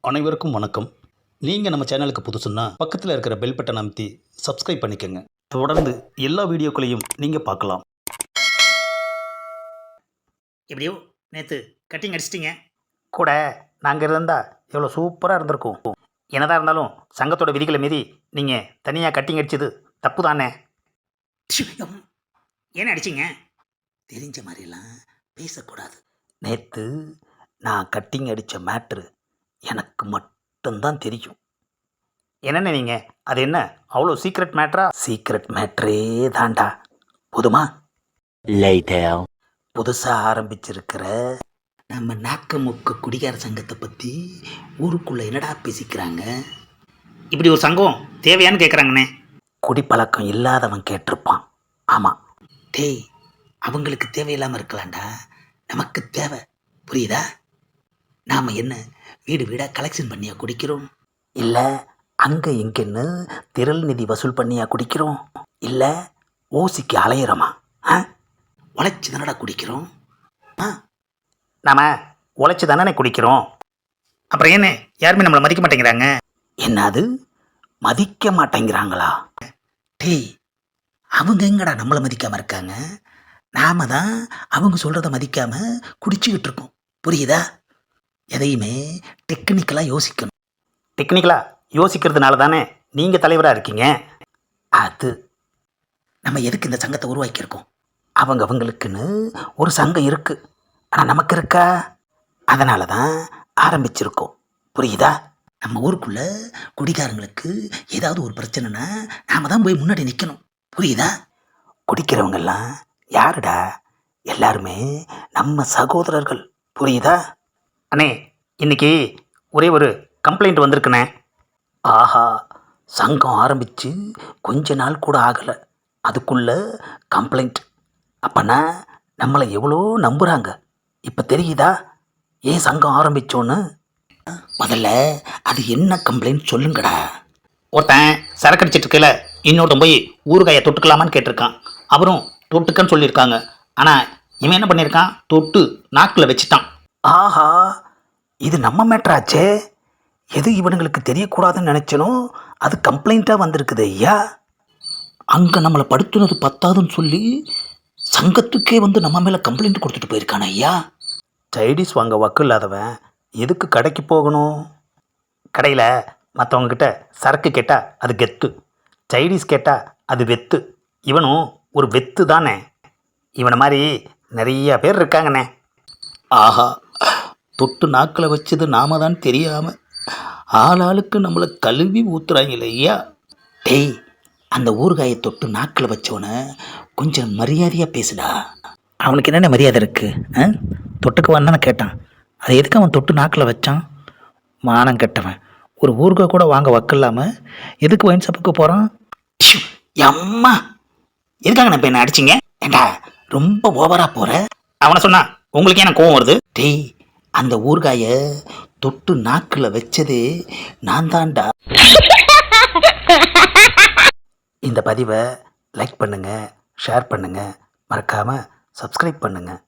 அனைவருக்கும் வணக்கம். நீங்கள் நம்ம சேனலுக்கு புதுசுன்னா பக்கத்தில் இருக்கிற பெல் பட்டன் அமைத்தி சப்ஸ்கிரைப் பண்ணிக்கோங்க. தொடர்ந்து எல்லா வீடியோக்களையும் நீங்கள் பார்க்கலாம். எப்படியோ நேற்று கட்டிங் அடிச்சிட்டிங்க. கூட நாங்கள் இருந்தால் எவ்வளோ சூப்பராக இருந்திருக்கும். என்னதான் இருந்தாலும் சங்கத்தோட விதிகளை மீறி நீங்கள் தனியாக கட்டிங் அடிச்சது தப்பு தானே. ஏன்னு அடிச்சிங்க? தெரிஞ்ச மாதிரிலாம் பேசக்கூடாது. நேற்று நான் கட்டிங் அடித்த மேட்ரு எனக்கு மட்டும்தான் தெரியும். என்னென்ன நீங்கள் அது என்ன அவ்வளோ சீக்ரெட் மேட்ரா? சீக்ரெட் மேட்ரே தாண்டா. போதுமா? புதுசாக ஆரம்பிச்சிருக்கிற நம்ம நாக்கமுக்க குடிகார சங்கத்தை பற்றி ஊருக்குள்ளே என்னடா பேசிக்கிறாங்க? இப்படி ஒரு சங்கம் தேவையான்னு கேட்குறாங்கண்ணே. குடிப்பழக்கம் இல்லாதவன் கேட்டிருப்பான். ஆமாம். டேய், அவங்களுக்கு தேவையில்லாமல் இருக்கலாம்டா, நமக்கு தேவை. புரியுதா? நாம் என்ன வீடு வீடாக கலெக்ஷன் பண்ணியா குடிக்கிறோம்? இல்லை அங்கே இங்கேன்னு திரள் நிதி வசூல் பண்ணியா குடிக்கிறோம்? இல்லை ஓசிக்கு அலையிறோமா? உழைச்சி தானடா குடிக்கிறோம். நாம் உழைச்சி தானே குடிக்கிறோம். அப்புறம் என்ன யாருமே நம்மளை மதிக்க மாட்டேங்கிறாங்க? என்னது மதிக்க மாட்டேங்கிறாங்களா? டேய், அவங்க எங்கடா நம்மளை மதிக்காமல் இருக்காங்க? நாம தான் அவங்க சொல்கிறத மதிக்காமல் குடிச்சிக்கிட்டு இருக்கோம். புரியுதா? எதையுமே டெக்னிக்கலாக யோசிக்கணும். டெக்னிக்கலாக யோசிக்கிறதுனால தானே நீங்கள் தலைவராக இருக்கீங்க. அது நம்ம எதுக்கு இந்த சங்கத்தை உருவாக்கியிருக்கோம்? அவங்களுக்குன்னு ஒரு சங்கம் இருக்குது, ஆனால் நமக்கு இருக்கா? அதனால தான் ஆரம்பிச்சிருக்கோம். புரியுதா? நம்ம ஊருக்குள்ளே குடிகாரங்களுக்கு ஏதாவது ஒரு பிரச்சனைனா நாம் தான் போய் முன்னாடி நிற்கணும். புரியுதா? குடிக்கிறவங்கெல்லாம் யாருடா? எல்லாருமே நம்ம சகோதரர்கள். புரியுதா? அண்ணே, இன்னைக்கு ஒரே ஒரு கம்ப்ளைண்ட் வந்திருக்குண்ணே. ஆஹா, சங்கம் ஆரம்பித்து கொஞ்ச நாள் கூட ஆகலை, அதுக்குள்ளே கம்ப்ளைண்ட். அப்போனா நம்மளை எவ்வளோ நம்புகிறாங்க. இப்போ தெரியுதா ஏன் சங்கம் ஆரம்பித்தோன்னு? முதல்ல அது என்ன கம்ப்ளைண்ட் சொல்லுங்கடா. ஒருத்தன் சரக்கு அடிச்சிட்டு இருக்கல, இன்னொருத்தன் போய் ஊறுகாயை தொட்டுக்கலாமான்னு கேட்டிருக்கான். அவரும் தொட்டுக்கன்னு சொல்லியிருக்காங்க. ஆனால் இவன் என்ன பண்ணியிருக்கான்? தொட்டு நாக்கில் வச்சுட்டான். ஆஹா, இது நம்ம மேட்ராச்சே. எது இவனுங்களுக்கு தெரியக்கூடாதுன்னு நினச்சனோ அது கம்ப்ளைண்ட்டாக வந்திருக்குது ஐயா. அங்கே நம்மளை படுத்துனது பத்தாதுன்னு சொல்லி சங்கத்துக்கே வந்து நம்ம மேலே கம்ப்ளைண்ட் கொடுத்துட்டு போயிருக்கான ஐயா. சைடிஸ் வாங்க வக்கு இல்லாதவன் எதுக்கு கடைக்கு போகணும்? கடையில் மற்றவங்கக்கிட்ட சரக்கு கேட்டால் அது கெத்து, சைடிஸ் கேட்டால் அது வெத்து. இவனும் ஒரு வெத்து தானே. இவனை மாதிரி நிறைய பேர் இருக்காங்கண்ணே. ஆஹா, தொட்டு நாக்கில் வச்சது நாம தான் தெரியாமல் ஆளாளுக்கு நம்மளை கழுவி ஊத்துறாங்க ஐயா. டேய், அந்த ஊறுகாயை தொட்டு நாக்கில் வச்சவனை கொஞ்சம் மரியாதையாக பேசுடா. அவனுக்கு என்னென்ன மரியாதை இருக்குது? தொட்டுக்கு வந்தானே கேட்டான், அதை எதுக்கு அவன் தொட்டு நாக்கில் வச்சான்? மானம் கெட்டவன். ஒரு ஊறுகாய் கூட வாங்க வக்கில்லாமல் எதுக்கு ஒயின் ஷாப்புக்கு போகிறான்? அம்மா, எதுக்காக நான் இப்போ என்ன அடிச்சிங்க? ஏண்டா ரொம்ப ஓவராக போகிற. அவனை சொன்னா உங்களுக்கு என்ன கோவம் வருது? டேய், அந்த ஊறுகாயை தொட்டு நாக்கில் வச்சது நான் தான்டா. இந்த பதிவை லைக் பண்ணுங்கள், ஷேர் பண்ணுங்கள், மறக்காமல் சப்ஸ்கிரைப் பண்ணுங்கள்.